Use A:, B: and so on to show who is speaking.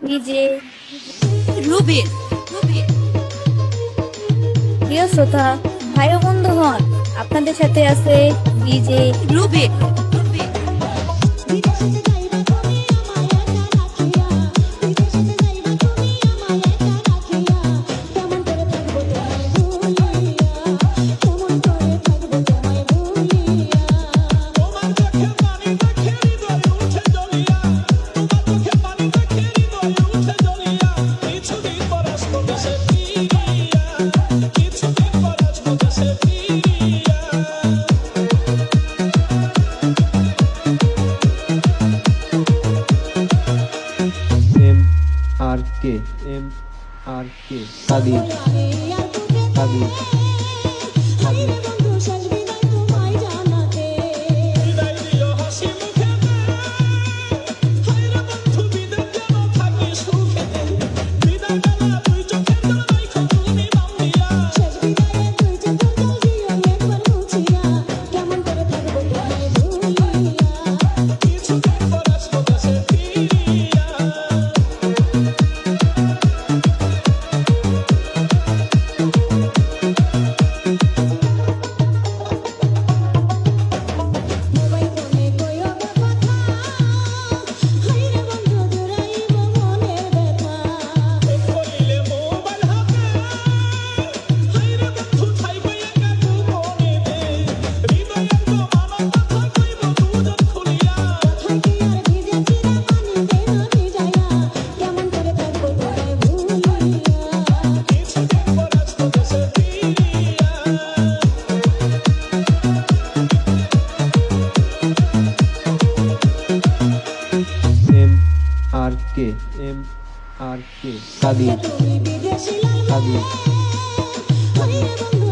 A: DJ.
B: Rubin Rubin
A: প্রিয় শ্রোতা, ভাই ও বন্ধুগণ, আপনাদের সাথে আছে DJ
B: Rubin Rubin
C: M R K M R কে Kadir Kadir Kadir M R K M R কে কাদির কাদির কাদির